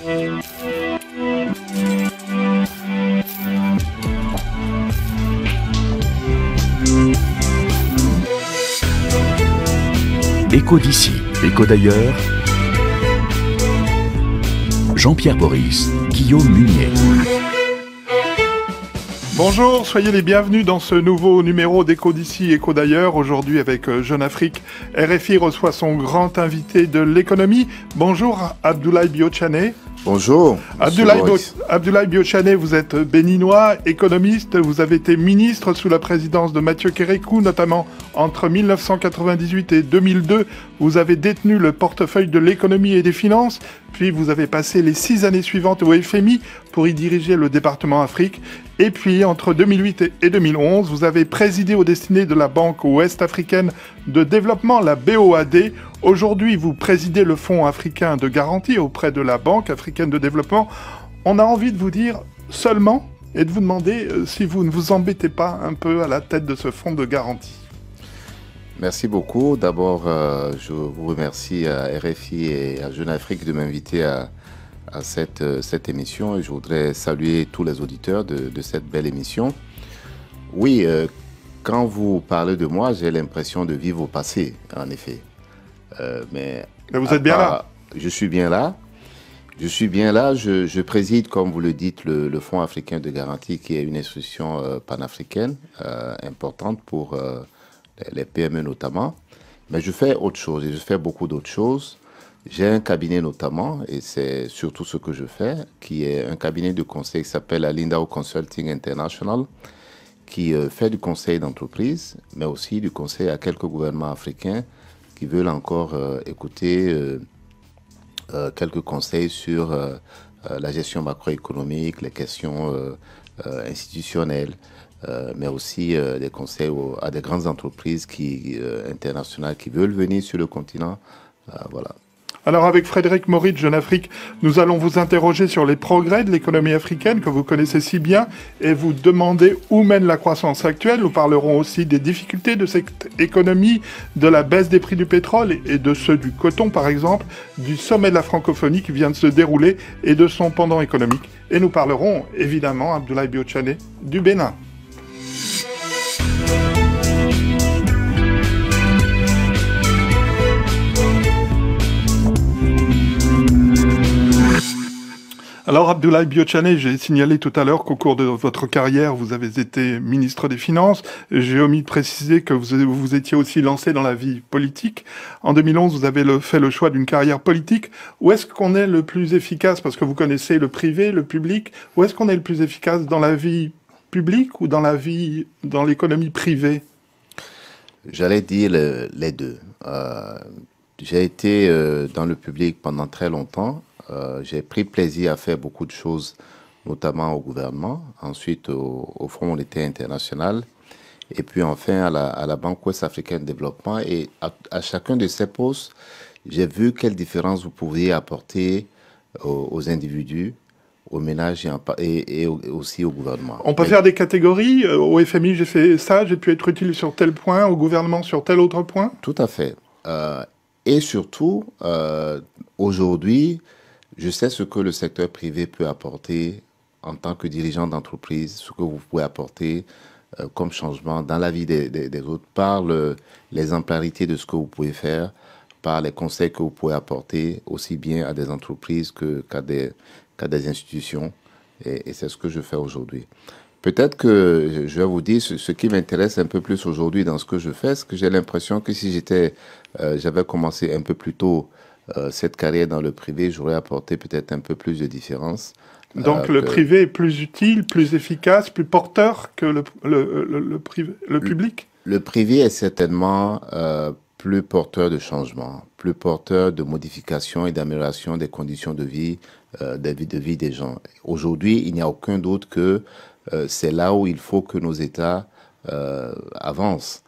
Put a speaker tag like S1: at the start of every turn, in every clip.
S1: Écho d'ici, écho d'ailleurs. Jean-Pierre Boris, Guillaume Munier.
S2: Bonjour, soyez les bienvenus dans ce nouveau numéro d'Écho d'ici, Écho d'ailleurs. Aujourd'hui avec Jeune Afrique, RFI reçoit son grand invité de l'économie. Bonjour Abdoulaye Biochane.
S3: Bonjour.
S2: Abdoulaye Biochane, vous êtes béninois, économiste, vous avez été ministre sous la présidence de Mathieu Kérékou, notamment entre 1998 et 2002. Vous avez détenu le portefeuille de l'économie et des finances, puis vous avez passé les 6 années suivantes au FMI pour y diriger le département Afrique. Et puis, entre 2008 et 2011, vous avez présidé aux destinées de la Banque ouest-africaine de développement, la BOAD. Aujourd'hui, vous présidez le Fonds africain de garantie auprès de la Banque africaine de développement. On a envie de vous dire seulement et de vous demander si vous ne vous embêtez pas un peu à la tête de ce fonds de garantie.
S3: Merci beaucoup. D'abord, je vous remercie à RFI et à Jeune Afrique de m'inviter à cette émission. Et je voudrais saluer tous les auditeurs de cette belle émission. Oui, quand vous parlez de moi, j'ai l'impression de vivre au passé, en effet. Mais
S2: vous êtes bien là.
S3: Je suis bien là. Je suis bien là. Je préside, comme vous le dites, le Fonds africain de garantie, qui est une institution panafricaine importante pour les PME notamment. Mais je fais autre chose et je fais beaucoup d'autres choses. J'ai un cabinet notamment, et c'est surtout ce que je fais, qui est un cabinet de conseil qui s'appelle Lindau Consulting International, qui fait du conseil d'entreprise, mais aussi du conseil à quelques gouvernements africains qui veulent encore écouter quelques conseils sur la gestion macroéconomique, les questions institutionnelles, mais aussi des conseils à des grandes entreprises internationales qui veulent venir sur le continent. Voilà.
S2: Alors avec Frédéric Maury de Jeune Afrique, nous allons vous interroger sur les progrès de l'économie africaine que vous connaissez si bien et vous demander où mène la croissance actuelle. Nous parlerons aussi des difficultés de cette économie, de la baisse des prix du pétrole et de ceux du coton par exemple, du sommet de la francophonie qui vient de se dérouler et de son pendant économique. Et nous parlerons évidemment, Abdoulaye Biochane, du Bénin. Alors Abdoulaye Biochane, j'ai signalé tout à l'heure qu'au cours de votre carrière, vous avez été ministre des Finances. J'ai omis de préciser que vous étiez aussi lancé dans la vie politique. En 2011, vous avez fait le choix d'une carrière politique. Où est-ce qu'on est le plus efficace? Parce que vous connaissez le privé, le public. Où est-ce qu'on est le plus efficace, dans la vie publique ou dans l'économie privée?
S3: J'allais dire les deux. J'ai été dans le public pendant très longtemps. J'ai pris plaisir à faire beaucoup de choses, notamment au gouvernement, ensuite au Fonds monétaire international, et puis enfin à la Banque ouest-africaine de développement. Et à chacun de ces postes, j'ai vu quelle différence vous pouviez apporter aux individus, aux ménages et aussi au gouvernement.
S2: On peut faire des catégories. Au FMI, j'ai fait ça, j'ai pu être utile sur tel point, au gouvernement sur tel autre point.
S3: Tout à fait. Et surtout, aujourd'hui, je sais ce que le secteur privé peut apporter en tant que dirigeant d'entreprise, ce que vous pouvez apporter comme changement dans la vie des autres, par l'exemplarité de ce que vous pouvez faire, par les conseils que vous pouvez apporter aussi bien à des entreprises qu'à des institutions. Et c'est ce que je fais aujourd'hui. Peut-être que je vais vous dire ce qui m'intéresse un peu plus aujourd'hui dans ce que je fais, c'est que j'ai l'impression que si j'avais commencé un peu plus tôt cette carrière dans le privé, j'aurais apporté peut-être un peu plus de différence.
S2: Donc le privé est plus utile, plus efficace, plus porteur que le public? Le
S3: privé est certainement plus porteur de changement, plus porteur de modification et d'amélioration des conditions de vie, de vie des gens. Aujourd'hui, il n'y a aucun doute que c'est là où il faut que nos États avancent.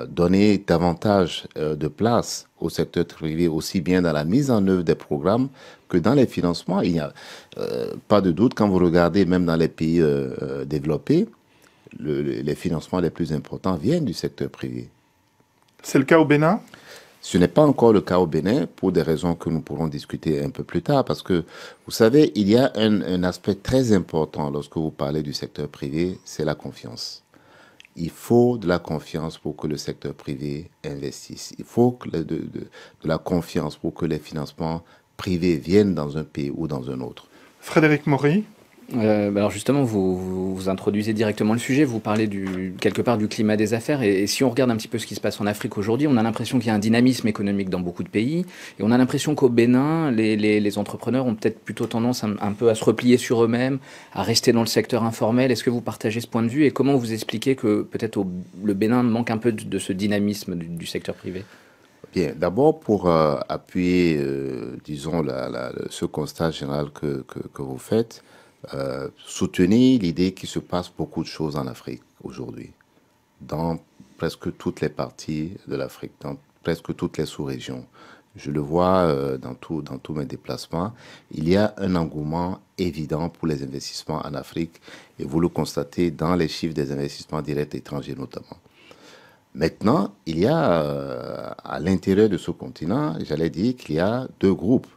S3: Donner davantage de place au secteur privé, aussi bien dans la mise en œuvre des programmes que dans les financements. Il n'y a pas de doute, quand vous regardez même dans les pays développés, les financements les plus importants viennent du secteur privé.
S2: C'est le cas au Bénin?
S3: Ce n'est pas encore le cas au Bénin pour des raisons que nous pourrons discuter un peu plus tard parce que, vous savez, il y a un aspect très important lorsque vous parlez du secteur privé, c'est la confiance. Il faut de la confiance pour que le secteur privé investisse. Il faut de la confiance pour que les financements privés viennent dans un pays ou dans un autre.
S2: Frédéric Maury.
S4: Alors justement, vous introduisez directement le sujet, vous parlez quelque part du climat des affaires, et si on regarde un petit peu ce qui se passe en Afrique aujourd'hui, on a l'impression qu'il y a un dynamisme économique dans beaucoup de pays, et on a l'impression qu'au Bénin, les entrepreneurs ont peut-être plutôt tendance un peu à se replier sur eux-mêmes, à rester dans le secteur informel. Est-ce que vous partagez ce point de vue, et comment vous expliquez que peut-être le Bénin manque un peu de ce dynamisme du secteur privé?
S3: Bien, d'abord pour appuyer, disons, ce constat général que vous faites, soutenir l'idée qu'il se passe beaucoup de choses en Afrique aujourd'hui, dans presque toutes les parties de l'Afrique, dans presque toutes les sous-régions. Je le vois dans tous mes déplacements. Il y a un engouement évident pour les investissements en Afrique et vous le constatez dans les chiffres des investissements directs étrangers notamment. Maintenant, il y a à l'intérieur de ce continent, j'allais dire qu'il y a deux groupes.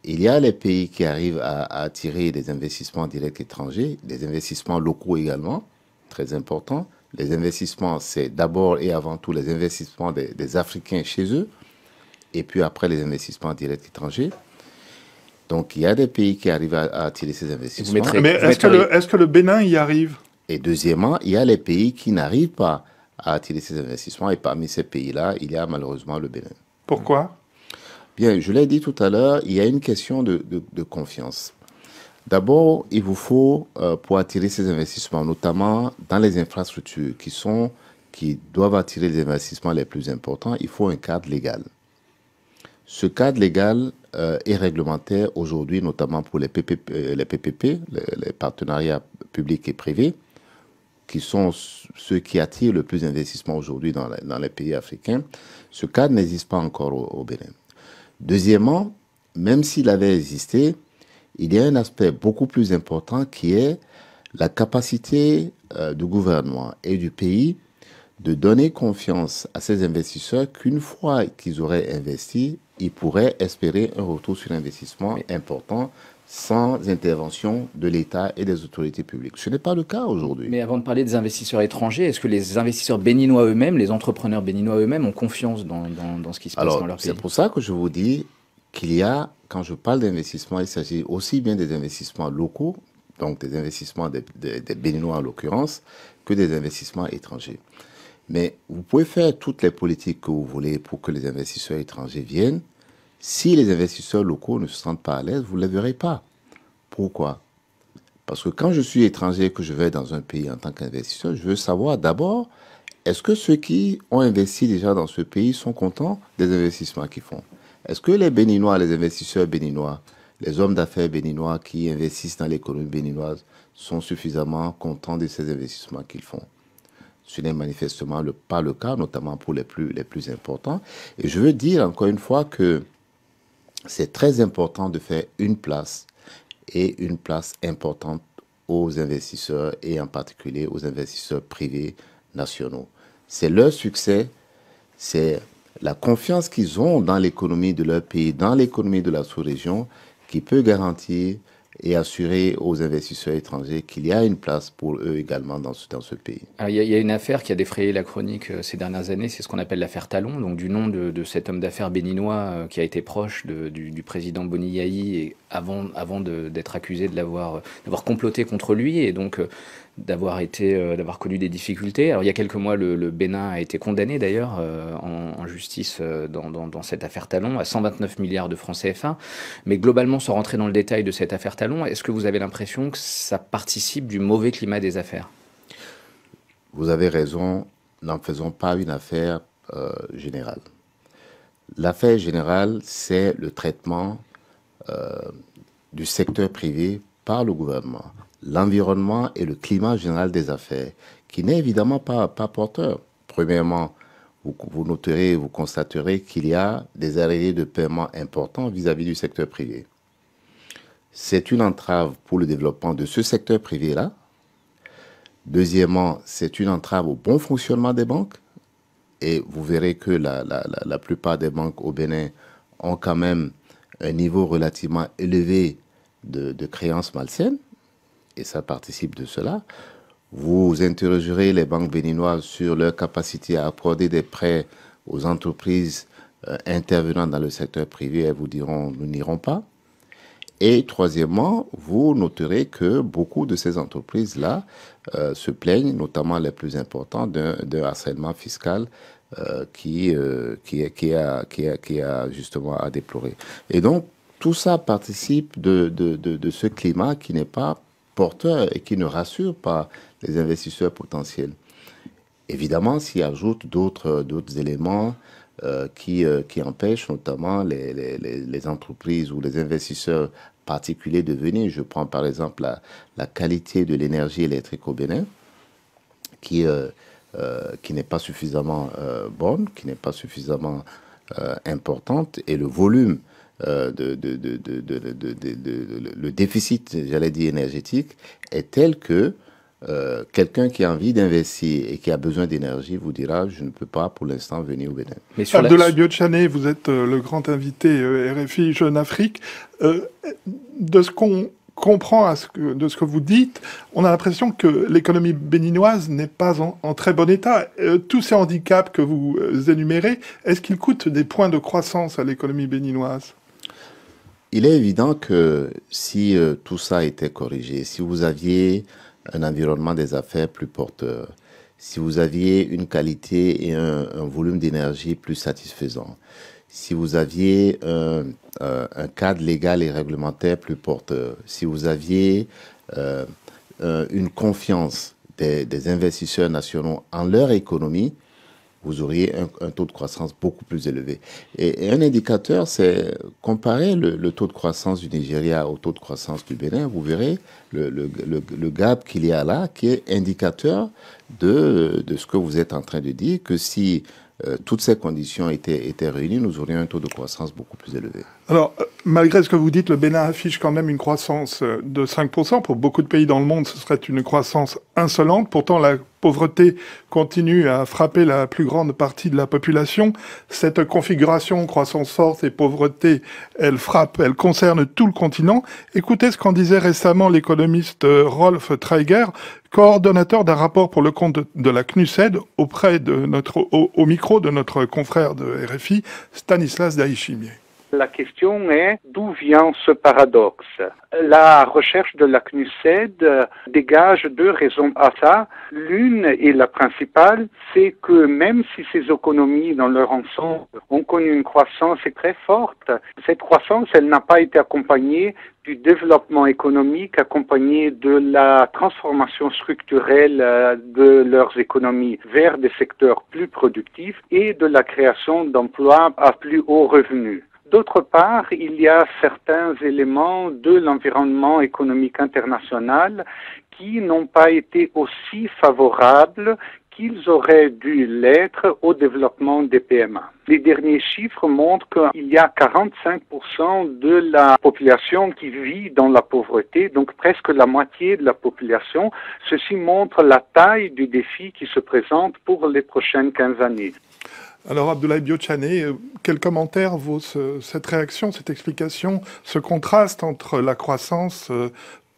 S3: Il y a les pays qui arrivent à attirer des investissements directs étrangers, des investissements locaux également, très importants. Les investissements, c'est d'abord et avant tout les investissements des Africains chez eux, et puis après les investissements directs étrangers. Donc il y a des pays qui arrivent à attirer ces investissements.
S2: Mais est-ce que le Bénin y arrive?
S3: Et deuxièmement, il y a les pays qui n'arrivent pas à attirer ces investissements, et parmi ces pays-là, il y a malheureusement le Bénin.
S2: Pourquoi?
S3: Bien, je l'ai dit tout à l'heure, il y a une question de confiance. D'abord, il vous faut, pour attirer ces investissements, notamment dans les infrastructures qui doivent attirer les investissements les plus importants, il faut un cadre légal. Ce cadre légal est réglementaire aujourd'hui, notamment pour les PPP, les partenariats publics et privés, qui sont ceux qui attirent le plus d'investissements aujourd'hui dans les pays africains. Ce cadre n'existe pas encore au Bénin. Deuxièmement, même s'il avait existé, il y a un aspect beaucoup plus important qui est la capacité du gouvernement et du pays de donner confiance à ces investisseurs qu'une fois qu'ils auraient investi, ils pourraient espérer un retour sur investissement important sans intervention de l'État et des autorités publiques. Ce n'est pas le cas aujourd'hui.
S4: Mais avant de parler des investisseurs étrangers, est-ce que les investisseurs béninois eux-mêmes, les entrepreneurs béninois eux-mêmes ont confiance dans ce qui se passe dans leur pays?
S3: C'est pour ça que je vous dis qu'il y a, quand je parle d'investissement, il s'agit aussi bien des investissements locaux, donc des investissements des Béninois en l'occurrence, que des investissements étrangers. Mais vous pouvez faire toutes les politiques que vous voulez pour que les investisseurs étrangers viennent. Si les investisseurs locaux ne se sentent pas à l'aise, vous ne les verrez pas. Pourquoi? Parce que quand je suis étranger et que je vais dans un pays en tant qu'investisseur, je veux savoir d'abord, est-ce que ceux qui ont investi déjà dans ce pays sont contents des investissements qu'ils font? Est-ce que les Béninois, les investisseurs béninois, les hommes d'affaires béninois qui investissent dans l'économie béninoise sont suffisamment contents de ces investissements qu'ils font? Ce n'est manifestement pas le cas, notamment pour les plus importants. Et je veux dire encore une fois que c'est très important de faire une place, et une place importante aux investisseurs, et en particulier aux investisseurs privés nationaux. C'est leur succès, c'est la confiance qu'ils ont dans l'économie de leur pays, dans l'économie de la sous-région, qui peut garantir et assurer aux investisseurs étrangers qu'il y a une place pour eux également dans ce pays.
S4: Alors, il y a une affaire qui a défrayé la chronique ces dernières années, c'est ce qu'on appelle l'affaire Talon, donc du nom de cet homme d'affaires béninois qui a été proche du président Boni Yayi et avant d'être accusé d'avoir comploté contre lui et donc d'avoir connu des difficultés. Alors il y a quelques mois, le Bénin a été condamné d'ailleurs en justice dans cette affaire Talon à 129 milliards de francs CFA. Mais globalement, sans rentrer dans le détail de cette affaire Talon, est-ce que vous avez l'impression que ça participe du mauvais climat des affaires?
S3: Vous avez raison, n'en faisons pas une affaire générale. L'affaire générale, c'est le traitement du secteur privé par le gouvernement, l'environnement et le climat général des affaires, qui n'est évidemment pas porteur. Premièrement, vous noterez, vous constaterez qu'il y a des arriérés de paiement importants vis-à-vis du secteur privé. C'est une entrave pour le développement de ce secteur privé-là. Deuxièmement, c'est une entrave au bon fonctionnement des banques. Et vous verrez que la plupart des banques au Bénin ont quand même un niveau relativement élevé de créances malsaines, et ça participe de cela. Vous interrogerez les banques béninoises sur leur capacité à accorder des prêts aux entreprises intervenant dans le secteur privé, elles vous diront nous n'irons pas. Et troisièmement, vous noterez que beaucoup de ces entreprises-là se plaignent, notamment les plus importantes, d'un harcèlement fiscal qui a justement à déplorer. Et donc, tout ça participe de ce climat qui n'est pas porteur et qui ne rassure pas les investisseurs potentiels. Évidemment, s'y ajoutent d'autres éléments qui empêchent notamment les entreprises ou les investisseurs particuliers de venir. Je prends par exemple la qualité de l'énergie électrique au Bénin, qui n'est pas suffisamment bonne, qui n'est pas suffisamment importante, et le volume, le déficit, j'allais dire énergétique, est tel que quelqu'un qui a envie d'investir et qui a besoin d'énergie vous dira je ne peux pas pour l'instant venir au Bénin.
S2: Abdoulaye Biotchané, vous êtes le grand invité RFI Jeune Afrique. De ce qu'on comprend de ce que vous dites, on a l'impression que l'économie béninoise n'est pas en très bon état. Tous ces handicaps que vous énumérez, est-ce qu'ils coûtent des points de croissance à l'économie béninoise ?
S3: Il est évident que si tout ça était corrigé, si vous aviez un environnement des affaires plus porteur, si vous aviez une qualité et un volume d'énergie plus satisfaisant, si vous aviez un cadre légal et réglementaire plus porteur, si vous aviez une confiance des investisseurs nationaux en leur économie, vous auriez un taux de croissance beaucoup plus élevé. Et un indicateur, c'est comparer le taux de croissance du Nigeria au taux de croissance du Bénin. Vous verrez le gap qu'il y a là, qui est indicateur de ce que vous êtes en train de dire, que si toutes ces conditions étaient réunies, nous aurions un taux de croissance beaucoup plus élevé.
S2: Alors, malgré ce que vous dites, le Bénin affiche quand même une croissance de 5%. Pour beaucoup de pays dans le monde, ce serait une croissance insolente. Pourtant, la pauvreté continue à frapper la plus grande partie de la population. Cette configuration croissance forte et pauvreté, elle concerne tout le continent. Écoutez ce qu'en disait récemment l'économiste Rolf Traeger, coordonnateur d'un rapport pour le compte de la CNUSED au micro de notre confrère de RFI, Stanislas Daishimier.
S5: La question est d'où vient ce paradoxe. La recherche de la CNUSED dégage deux raisons à ça. L'une et la principale, c'est que même si ces économies dans leur ensemble ont connu une croissance très forte, cette croissance, elle n'a pas été accompagnée du développement économique, accompagné de la transformation structurelle de leurs économies vers des secteurs plus productifs et de la création d'emplois à plus haut revenu. D'autre part, il y a certains éléments de l'environnement économique international qui n'ont pas été aussi favorables qu'ils auraient dû l'être au développement des PME. Les derniers chiffres montrent qu'il y a 45% de la population qui vit dans la pauvreté, donc presque la moitié de la population. Ceci montre la taille du défi qui se présente pour les prochaines 15 années.
S2: Alors, Abdoulaye Biotchané, quel commentaire vaut cette réaction, cette explication, ce contraste entre la croissance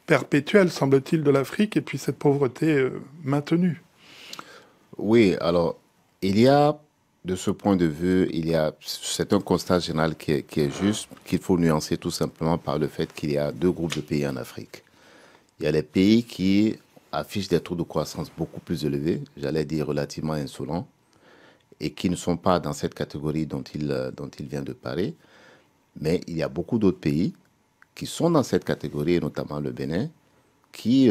S2: perpétuelle, semble-t-il, de l'Afrique et puis cette pauvreté maintenue?
S3: Oui, alors, il y a, de ce point de vue, c'est un constat général qui est juste, qu'il faut nuancer tout simplement par le fait qu'il y a deux groupes de pays en Afrique. Il y a les pays qui affichent des taux de croissance beaucoup plus élevés, j'allais dire relativement insolents, et qui ne sont pas dans cette catégorie dont il vient de parler. Mais il y a beaucoup d'autres pays qui sont dans cette catégorie, et notamment le Bénin, qui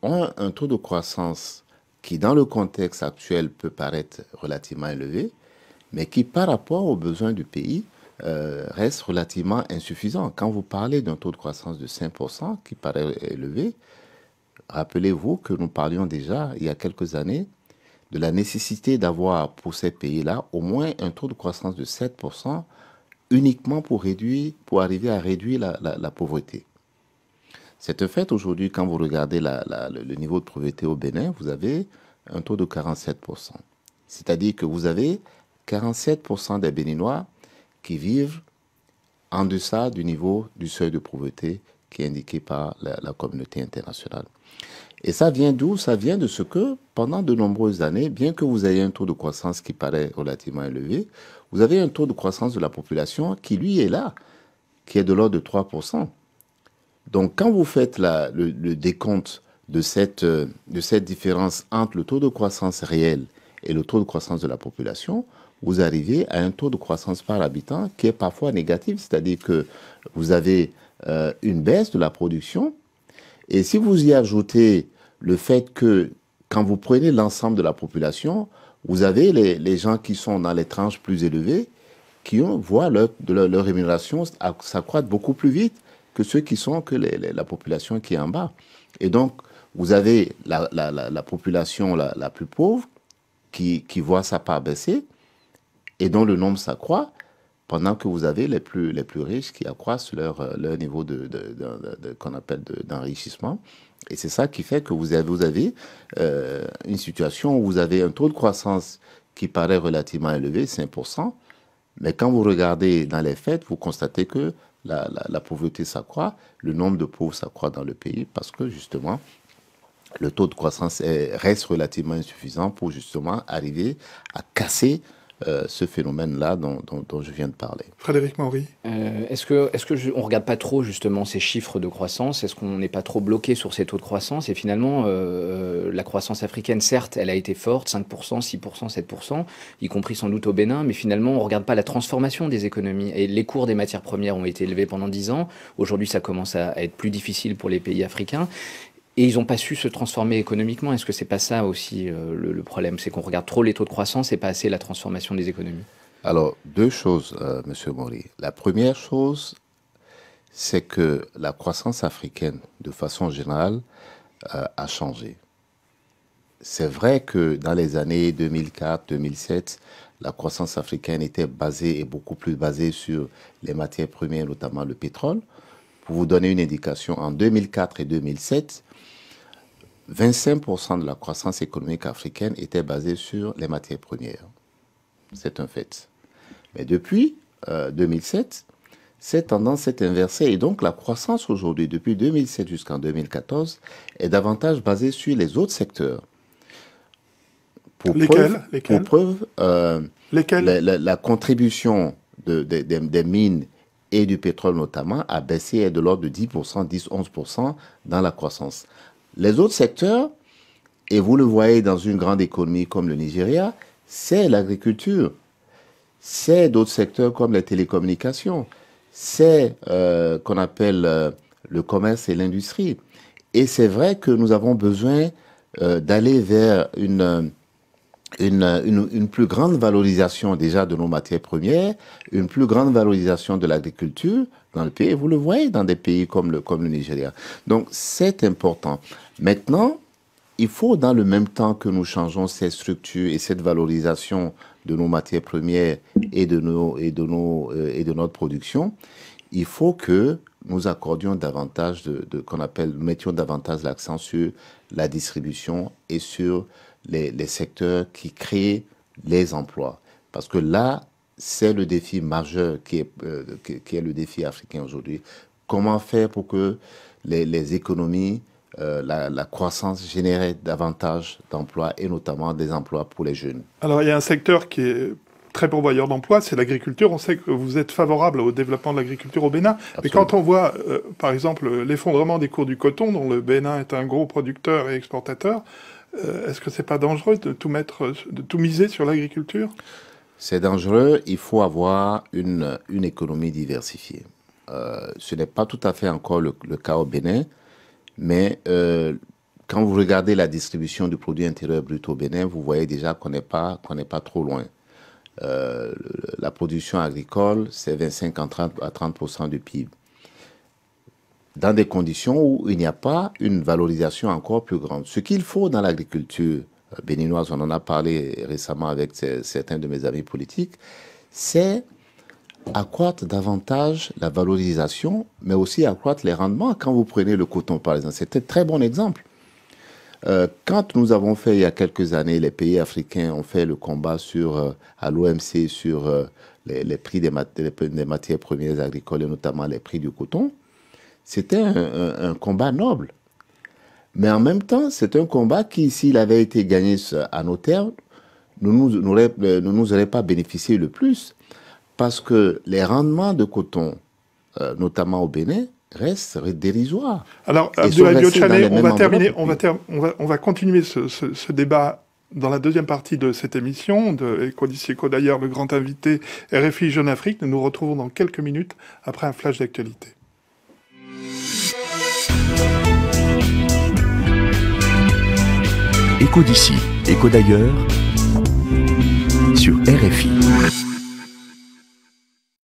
S3: ont un taux de croissance qui, dans le contexte actuel, peut paraître relativement élevé, mais qui, par rapport aux besoins du pays, reste relativement insuffisant. Quand vous parlez d'un taux de croissance de 5%, qui paraît élevé, rappelez-vous que nous parlions déjà, il y a quelques années, de la nécessité d'avoir pour ces pays-là au moins un taux de croissance de 7% uniquement pour arriver à réduire la pauvreté. C'est un fait aujourd'hui, quand vous regardez le niveau de pauvreté au Bénin, vous avez un taux de 47%. C'est-à-dire que vous avez 47% des Béninois qui vivent en deçà du niveau du seuil de pauvreté qui est indiqué par la communauté internationale. Et ça vient d'où? Ça vient de ce que, pendant de nombreuses années, bien que vous ayez un taux de croissance qui paraît relativement élevé, vous avez un taux de croissance de la population qui, lui, est là, qui est de l'ordre de 3%. Donc, quand vous faites le décompte de cette différence entre le taux de croissance réel et le taux de croissance de la population, vous arrivez à un taux de croissance par habitant qui est parfois négatif, c'est-à-dire que vous avez une baisse de la production. Et si vous y ajoutez le fait que quand vous prenez l'ensemble de la population, vous avez les gens qui sont dans les tranches plus élevées qui voient leur rémunération s'accroître beaucoup plus vite que ceux qui sont la population qui est en bas. Et donc, vous avez la population la plus pauvre qui voit sa part baisser et dont le nombre s'accroît, pendant que vous avez les plus riches qui accroissent leur niveau qu'on appelle d'enrichissement. Et c'est ça qui fait que vous avez une situation où vous avez un taux de croissance qui paraît relativement élevé, 5%, mais quand vous regardez dans les faits, vous constatez que la pauvreté s'accroît, le nombre de pauvres s'accroît dans le pays parce que justement, le taux de croissance reste relativement insuffisant pour justement arriver à casser ce phénomène-là dont je viens de parler.
S2: Frédéric Maury.
S4: Est-ce que on regarde pas trop justement ces chiffres de croissance? Est-ce qu'on n'est pas trop bloqué sur ces taux de croissance? Et finalement, la croissance africaine, certes, elle a été forte, 5%, 6%, 7%, y compris sans doute au Bénin, mais finalement, on regarde pas la transformation des économies. Et les cours des matières premières ont été élevés pendant 10 ans. Aujourd'hui, ça commence à être plus difficile pour les pays africains. Et ils n'ont pas su se transformer économiquement. Est-ce que c'est pas ça aussi le problème? C'est qu'on regarde trop les taux de croissance et pas assez la transformation des économies.
S3: Alors, deux choses, Monsieur Maury. La première chose, c'est que la croissance africaine, de façon générale, a changé. C'est vrai que dans les années 2004-2007, la croissance africaine était beaucoup plus basée sur les matières premières, notamment le pétrole. Pour vous donner une indication, en 2004 et 2007, 25% de la croissance économique africaine était basée sur les matières premières. C'est un fait. Mais depuis 2007, cette tendance s'est inversée. Et donc, la croissance aujourd'hui, depuis 2007 jusqu'en 2014, est davantage basée sur les autres secteurs.
S2: Lesquels ?
S3: La contribution des mines et du pétrole notamment a baissé, est de l'ordre de 10%, 10-11% dans la croissance. Les autres secteurs, et vous le voyez dans une grande économie comme le Nigeria, c'est l'agriculture, c'est d'autres secteurs comme les télécommunications, c'est qu'on appelle le commerce et l'industrie. Et c'est vrai que nous avons besoin d'aller vers une plus grande valorisation déjà de nos matières premières, une plus grande valorisation de l'agriculture dans le pays. Vous le voyez dans des pays comme le Nigeria. Donc c'est important. Maintenant, il faut dans le même temps que nous changeons ces structures et cette valorisation de nos matières premières et de notre production, il faut que nous accordions davantage mettions davantage l'accent sur la distribution et sur les secteurs qui créent les emplois. Parce que là, c'est le défi majeur qui est le défi africain aujourd'hui. Comment faire pour que les économies, la croissance génère davantage d'emplois et notamment des emplois pour les jeunes? Alors,
S2: il y a un secteur qui est très pourvoyeur d'emplois, c'est l'agriculture. On sait que vous êtes favorable au développement de l'agriculture au Bénin. Absolument. Mais quand on voit, par exemple, l'effondrement des cours du coton, dont le Bénin est un gros producteur et exportateur, est-ce que c'est pas dangereux de tout miser sur l'agriculture?
S3: C'est dangereux. Il faut avoir une économie diversifiée. Ce n'est pas tout à fait encore le cas au Bénin, mais quand vous regardez la distribution du produit intérieur brut au Bénin, vous voyez déjà qu'on n'est pas trop loin. La production agricole, c'est 25 à 30% du PIB. Dans des conditions où il n'y a pas une valorisation encore plus grande. Ce qu'il faut dans l'agriculture béninoise, on en a parlé récemment avec certains de mes amis politiques, c'est accroître davantage la valorisation, mais aussi accroître les rendements. Quand vous prenez le coton, par exemple, c'est un très bon exemple. Quand nous avons fait, il y a quelques années, les pays africains ont fait le combat à l'OMC sur les prix des matières premières agricoles et notamment les prix du coton, c'était un combat noble. Mais en même temps, c'est un combat qui, s'il avait été gagné à nos termes, ne nous aurait pas bénéficié le plus. Parce que les rendements de coton, notamment au Bénin, restent dérisoires.
S2: Alors, Abdoulaye Biochane, on va continuer ce débat dans la deuxième partie de cette émission de Éco d'ici, Éco d'ailleurs, le grand invité RFI Jeune Afrique. Nous nous retrouvons dans quelques minutes après un flash d'actualité.
S1: Éco d'ici, Éco d'ailleurs, sur RFI.